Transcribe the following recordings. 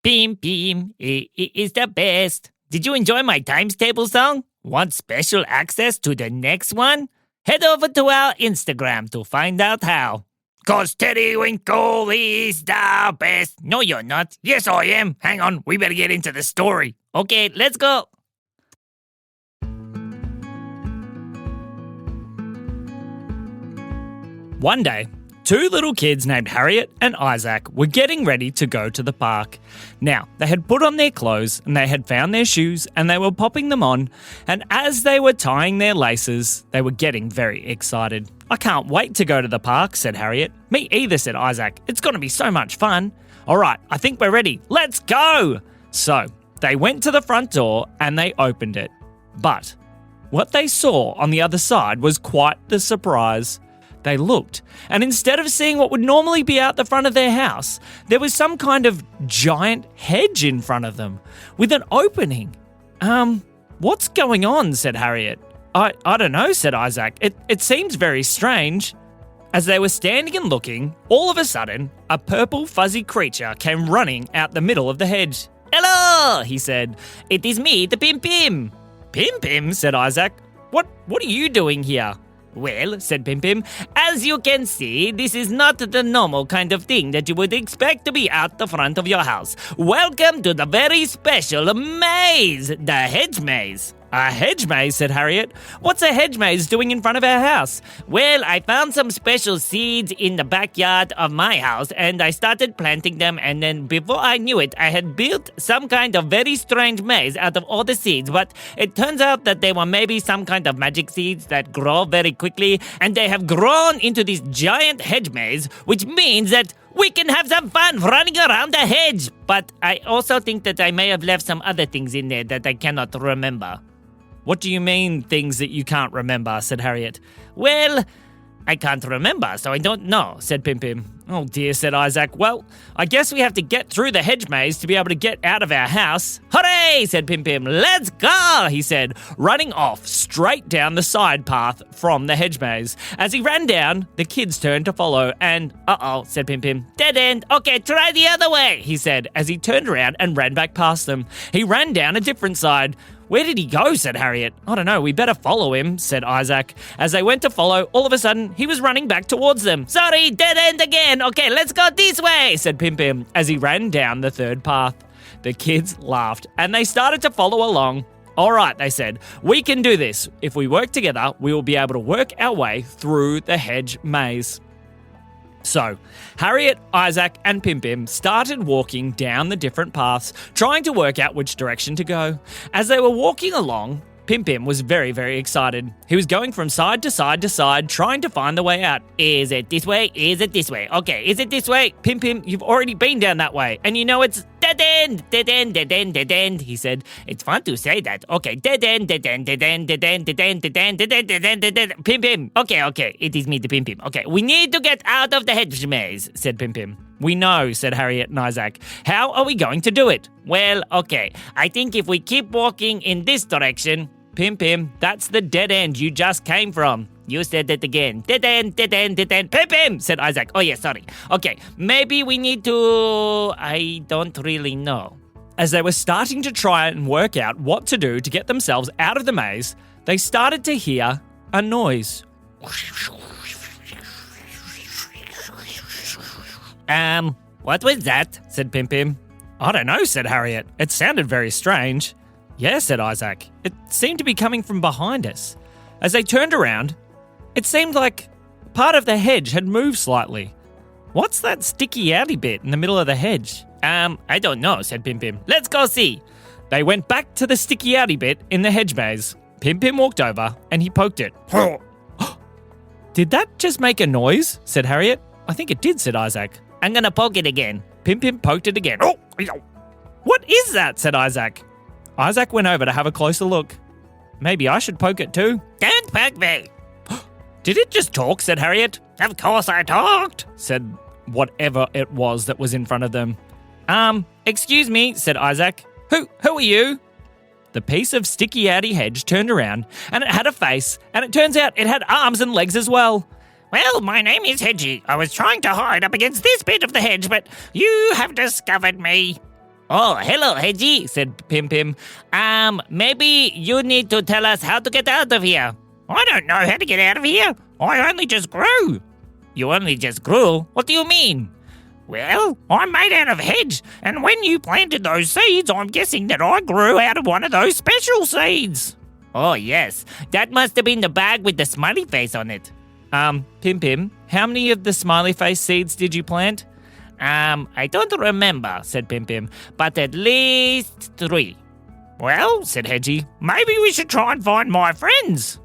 Pim is the best. Did you enjoy my times table song? Want special access to the next one? Head over to our Instagram to find out how. 'Cause Teddy Winkle is the best. No, you're not. Yes, I am. Hang on, we better get into the story. Okay, let's go. One day, two little kids named Harriet and Isaac were getting ready to go to the park. Now, they had put on their clothes and they had found their shoes and they were popping them on, and as they were tying their laces, they were getting very excited. "I can't wait to go to the park," said Harriet. "Me either," said Isaac. "It's going to be so much fun." "All right, I think we're ready. Let's go!" So, they went to the front door and they opened it. But what they saw on the other side was quite the surprise. They looked, and instead of seeing what would normally be out the front of their house, there was some kind of giant hedge in front of them, with an opening. What's going on?" said Harriet. I don't know," said Isaac. It seems very strange." As they were standing and looking, all of a sudden, a purple fuzzy creature came running out the middle of the hedge. "Hello," he said. "It is me, the Pim Pim." "Pim Pim?" said Isaac. What are you doing here?" "Well," said Pim Pim, "as you can see, this is not the normal kind of thing that you would expect to be out the front of your house. Welcome to the very special maze, the hedge maze." "A hedge maze?" said Harriet. "What's a hedge maze doing in front of our house?" "Well, I found some special seeds in the backyard of my house and I started planting them, and then before I knew it, I had built some kind of very strange maze out of all the seeds, but it turns out that they were maybe some kind of magic seeds that grow very quickly, and they have grown into this giant hedge maze, which means that we can have some fun running around the hedge. But I also think that I may have left some other things in there that I cannot remember." "What do you mean, things that you can't remember?" said Harriet. "Well, I can't remember, so I don't know," said Pim Pim. "Oh dear," said Isaac. "Well, I guess we have to get through the hedge maze to be able to get out of our house." "Hooray!" said Pim Pim. "Let's go!" he said, running off straight down the side path from the hedge maze. As he ran down, the kids turned to follow and, "Uh-oh," said Pim Pim. "Dead end. Okay, try the other way," he said, as he turned around and ran back past them. He ran down a different side. "Where did he go?" said Harriet. "I don't know, we better follow him," said Isaac. As they went to follow, all of a sudden, he was running back towards them. "Sorry, dead end again. Okay, let's go this way," said Pim Pim, as he ran down the third path. The kids laughed, and they started to follow along. "All right," they said, "we can do this. If we work together, we will be able to work our way through the hedge maze." So, Harriet, Isaac, and Pim Pim started walking down the different paths, trying to work out which direction to go. As they were walking along, Pim Pim was very, very excited. He was going from side to side to side, trying to find the way out. "Is it this way? Is it this way? Okay, is it this way? Pim Pim, you've already been down that way, and you know it's dead end, dead end, dead end, dead end," he said. "It's fun to say that. Okay, dead end, dead end, dead end, dead end, dead end, dead end, dead end, dead end, dead end. Pim Pim. Okay, it is me, the Pim Pim. Okay, we need to get out of the hedge maze," said Pim Pim. "We know," said Harriet and Isaac. "How are we going to do it?" "Well, okay, I think if we keep walking in this direction..." "Pim Pim, that's the dead end you just came from." "You said it again. Dead end, dead end, dead end. Pim Pim," said Isaac. "Oh, yeah, sorry. Okay, maybe we need to... I don't really know." As they were starting to try and work out what to do to get themselves out of the maze, they started to hear a noise. What was that?" said Pim Pim. "I don't know," said Harriet. "It sounded very strange." "Yeah," said Isaac. "It seemed to be coming from behind us." As they turned around, it seemed like part of the hedge had moved slightly. "What's that sticky outy bit in the middle of the hedge?" I don't know," said Pim Pim. "Let's go see." They went back to the sticky outy bit in the hedge maze. Pim Pim walked over and he poked it. "Did that just make a noise?" said Harriet. "I think it did," said Isaac. "I'm gonna poke it again." Pim Pim poked it again. "What is that?" said Isaac. Isaac went over to have a closer look. "Maybe I should poke it too." "Don't poke me." "Did it just talk?" said Harriet. "Of course I talked," said whatever it was that was in front of them. Excuse me," said Isaac. Who are you?" The piece of sticky outy hedge turned around and it had a face, and it turns out it had arms and legs as well. "Well, my name is Hedgie. I was trying to hide up against this bit of the hedge, but you have discovered me." Oh, hello, Hedgie, said Pim Pim. Maybe you need to tell us how to get out of here. I don't know how to get out of here. I only just grew. You only just grew? What do you mean? Well, I'm made out of hedge, and when you planted those seeds, I'm guessing that I grew out of one of those special seeds. Oh, yes. That must have been the bag with the smiley face on it. Pim Pim, how many of the smiley face seeds did you plant? I don't remember, said Pim Pim, but at least 3. Well, said Hedgie, maybe we should try and find my friends.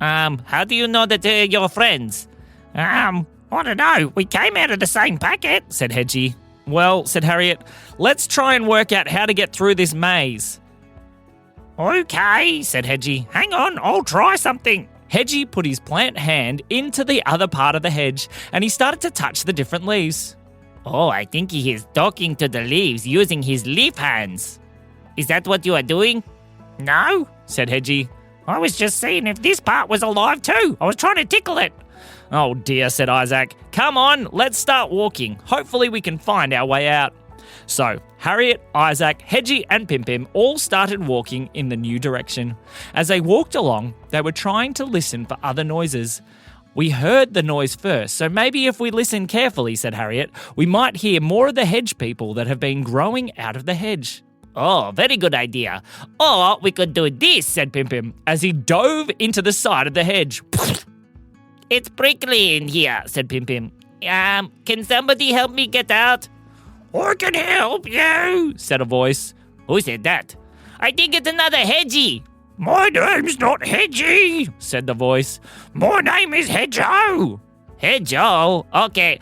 How do you know that they're your friends? I don't know. We came out of the same packet, said Hedgie. Well, said Harriet, let's try and work out how to get through this maze. Okay, said Hedgie. Hang on, I'll try something. Hedgie put his plant hand into the other part of the hedge and he started to touch the different leaves. Oh, I think he is talking to the leaves using his leaf hands. Is that what you are doing? No, said Hedgie. I was just seeing if this part was alive too. I was trying to tickle it. Oh dear, said Isaac. Come on, let's start walking. Hopefully we can find our way out. So, Harriet, Isaac, Hedgie and Pim Pim all started walking in the new direction. As they walked along, they were trying to listen for other noises. We heard the noise first, so maybe if we listen carefully, said Harriet, we might hear more of the hedge people that have been growing out of the hedge. Oh, very good idea. Or we could do this, said Pim Pim, as he dove into the side of the hedge. It's prickly in here, said Pim Pim. Can somebody help me get out? I can help you, said a voice. Who said that? I think it's another Hedgie. My name's not Hedgie, said the voice. My name is Hedjo. Hedjo? Okay.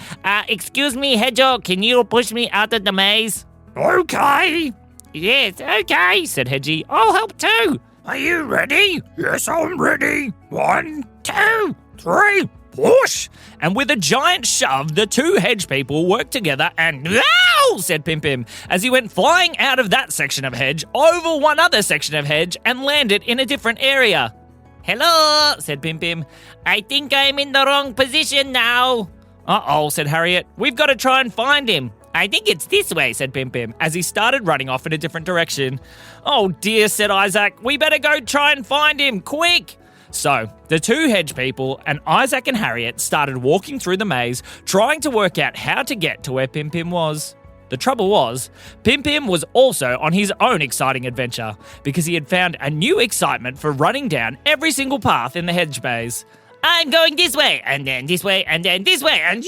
Excuse me, Hedjo, can you push me out of the maze? Okay. Yes, okay, said Hedgie. I'll help too. Are you ready? Yes, I'm ready. 1, 2, 3, push! And with a giant shove, the two hedge people worked together and "Ow!" said Pim Pim, as he went flying out of that section of hedge, over one other section of hedge, and landed in a different area. Hello, said Pim Pim. I think I'm in the wrong position now. Uh-oh, said Harriet. We've got to try and find him. I think it's this way, said Pim Pim, as he started running off in a different direction. Oh dear, said Isaac. We better go try and find him, quick! So, the two hedge people and Isaac and Harriet started walking through the maze, trying to work out how to get to where Pim Pim was. The trouble was, Pim Pim was also on his own exciting adventure, because he had found a new excitement for running down every single path in the hedge maze. I'm going this way, and then this way, and then this way, and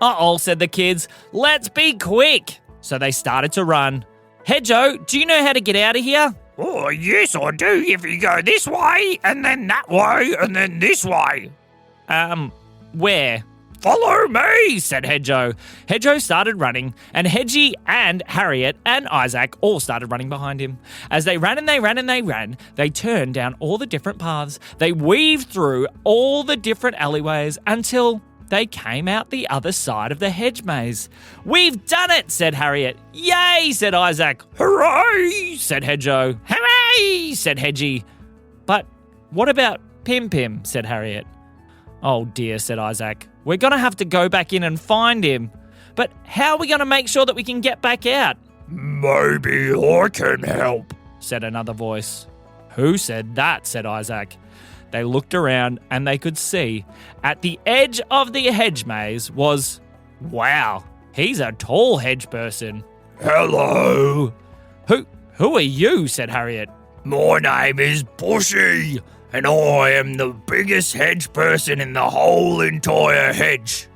Uh-oh, said the kids. Let's be quick. So they started to run. Hedjo, do you know how to get out of here? Oh, yes, I do. If you go this way, and then that way, and then this way. Where? Follow me, said Hedjo. Hedjo started running, and Hedgie and Harriet and Isaac all started running behind him. As they ran and they ran and they ran, they turned down all the different paths. They weaved through all the different alleyways until they came out the other side of the hedge maze. We've done it, said Harriet. Yay, said Isaac. Hooray, said Hedjo. Hooray, said Hedgie. But what about Pim Pim, said Harriet. Oh dear, said Isaac. We're going to have to go back in and find him. But how are we going to make sure that we can get back out? Maybe I can help, said another voice. Who said that, said Isaac. They looked around and they could see at the edge of the hedge maze was, wow, he's a tall hedge person. Hello. Who are you, said Harriet. My name is Bushy, and I am the biggest hedge person in the whole entire hedge.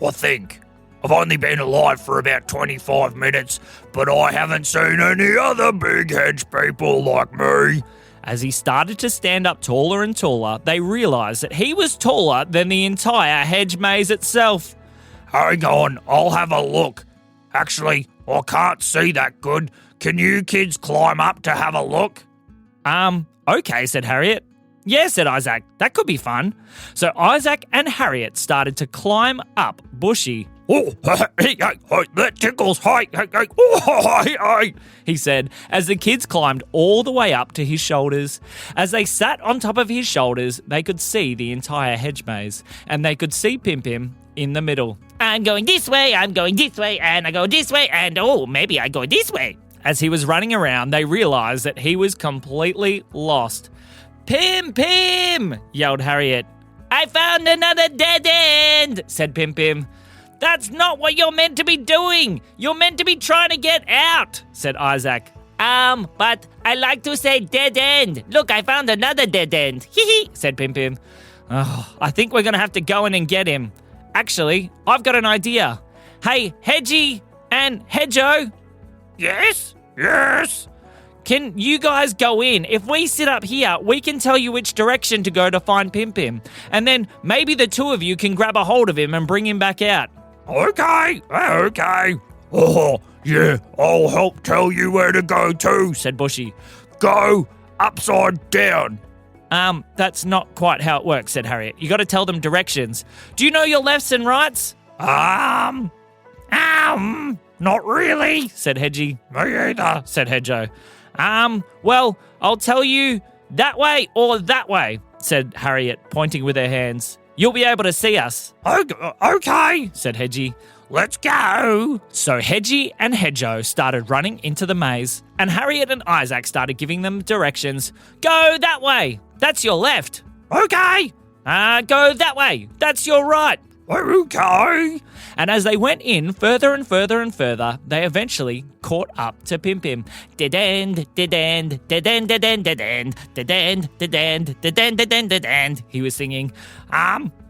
I think. I've only been alive for about 25 minutes, but I haven't seen any other big hedge people like me. As he started to stand up taller and taller, they realised that he was taller than the entire hedge maze itself. Hang on, I'll have a look. Actually, I can't see that good. Can you kids climb up to have a look? Okay, said Harriet. Yeah, said Isaac. That could be fun. So Isaac and Harriet started to climb up Bushy. Oh, that tickles. He said, as the kids climbed all the way up to his shoulders. As they sat on top of his shoulders, they could see the entire hedge maze, and they could see Pim Pim in the middle. I'm going this way, I'm going this way, and I go this way, and oh, maybe I go this way. As he was running around, they realised that he was completely lost. "Pim Pim!" yelled Harriet. I found another dead end, said Pim Pim. "That's not what you're meant to be doing. You're meant to be trying to get out," said Isaac. But I like to say dead end. Look, I found another dead end. Hee hee, said Pim Pim. "Oh, I think we're going to have to go in and get him. Actually, I've got an idea. Hey, Hedgie and Hedjo." Yes? "Can you guys go in? If we sit up here, we can tell you which direction to go to find Pim Pim. And then maybe the two of you can grab a hold of him and bring him back out." Okay. Oh, yeah, I'll help tell you where to go too, said Bushy. "Go upside down." That's not quite how it works, said Harriet. You got to tell them directions. Do you know your lefts and rights? Not really, said Hedgie. "Me either," said Hedjo. Well, I'll tell you that way or that way, said Harriet, pointing with her hands. You'll be able to see us. Okay, said Hedgie. "Let's go." So Hedgie and Hedjo started running into the maze, and Harriet and Isaac started giving them directions. Go that way. That's your left. Okay. Go that way. That's your right. Okay. And as they went in further and further and further, they eventually caught up to Pim Pim. Dead end, dead end, dead end, dead end, dead end, dead end, dead end, dead end, dead end, dead end, he was singing.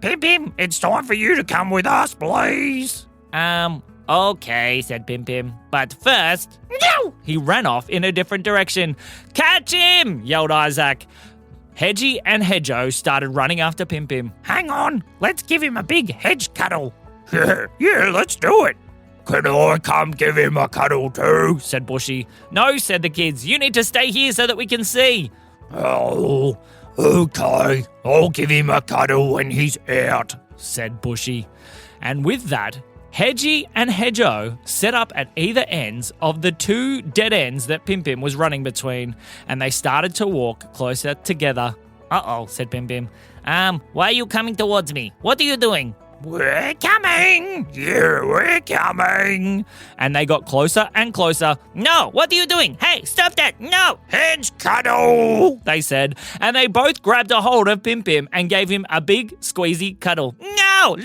Pim Pim, it's time for you to come with us, please. Okay, said Pim Pim. But first, no! He ran off in a different direction. Catch him! Yelled Isaac. Hedgie and Hedjo started running after Pim Pim. Hang on, let's give him a big hedge cuddle. Yeah, let's do it. Can I come give him a cuddle too? Said Bushy. No, said the kids. You need to stay here so that we can see. Oh, okay. I'll give him a cuddle when he's out, said Bushy. And with that, Hedgie and Hedjo set up at either ends of the two dead ends that Pim Pim was running between, and they started to walk closer together. Uh-oh, said Pim Pim. Why are you coming towards me? What are you doing? We're coming! Yeah, we're coming! And they got closer and closer. No, what are you doing? Hey, stop that! No! Hedge cuddle! They said, and they both grabbed a hold of Pim Pim and gave him a big squeezy cuddle. No!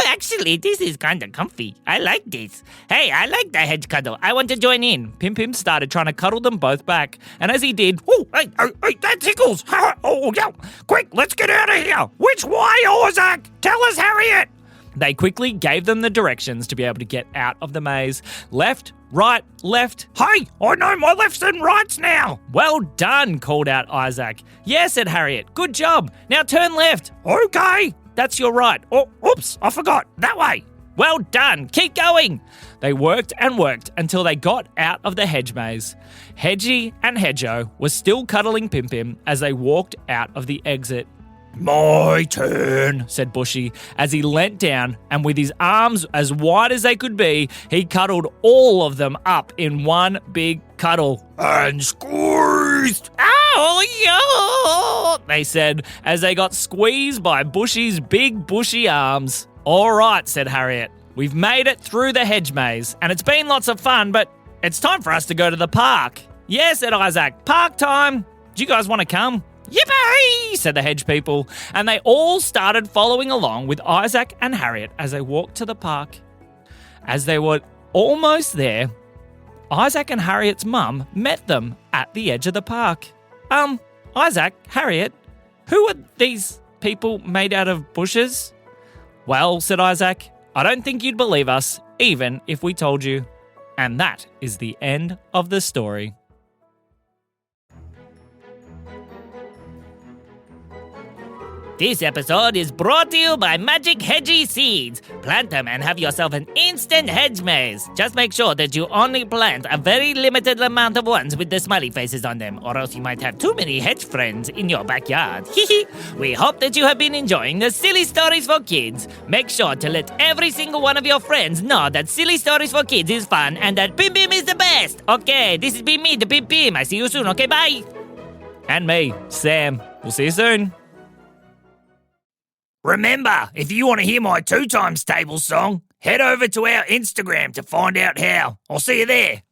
Actually, this is kind of comfy. I like this. Hey, I like the hedge cuddle. I want to join in. Pim Pim started trying to cuddle them both back, and as he did, hey, that tickles! Oh, yeah! Quick, let's get out of here! Which way, Isaac? Tell us, Harriet! They quickly gave them the directions to be able to get out of the maze. Left, right, left. Hey, I know my lefts and rights now. Well done, called out Isaac. Yeah, said Harriet. Good job. Now turn left. Okay. That's your right. Oh, oops, I forgot. That way. Well done. Keep going. They worked and worked until they got out of the hedge maze. Hedgie and Hedjo were still cuddling Pim Pim as they walked out of the exit. My turn, said Bushy, as he leant down and with his arms as wide as they could be, he cuddled all of them up in one big cuddle. And squeezed. Oh, yo, they said as they got squeezed by Bushy's big bushy arms. All right, said Harriet. We've made it through the hedge maze and it's been lots of fun, but it's time for us to go to the park. Yeah, said Isaac. Park time. Do you guys want to come? Yippee! Said the hedge people, and they all started following along with Isaac and Harriet as they walked to the park. As they were almost there, Isaac and Harriet's mum met them at the edge of the park. Isaac, Harriet, who are these people made out of bushes? Well, said Isaac, I don't think you'd believe us, even if we told you. And that is the end of the story. This episode is brought to you by Magic Hedgie Seeds. Plant them and have yourself an instant hedge maze. Just make sure that you only plant a very limited amount of ones with the smiley faces on them, or else you might have too many hedge friends in your backyard. We hope that you have been enjoying the Silly Stories for Kids. Make sure to let every single one of your friends know that Silly Stories for Kids is fun and that Pim Pim is the best. Okay, this has been me, the Pim Pim. I see you soon, okay, bye. And me, Sam. We'll see you soon. Remember, if you want to hear my 2 times table song, head over to our Instagram to find out how. I'll see you there.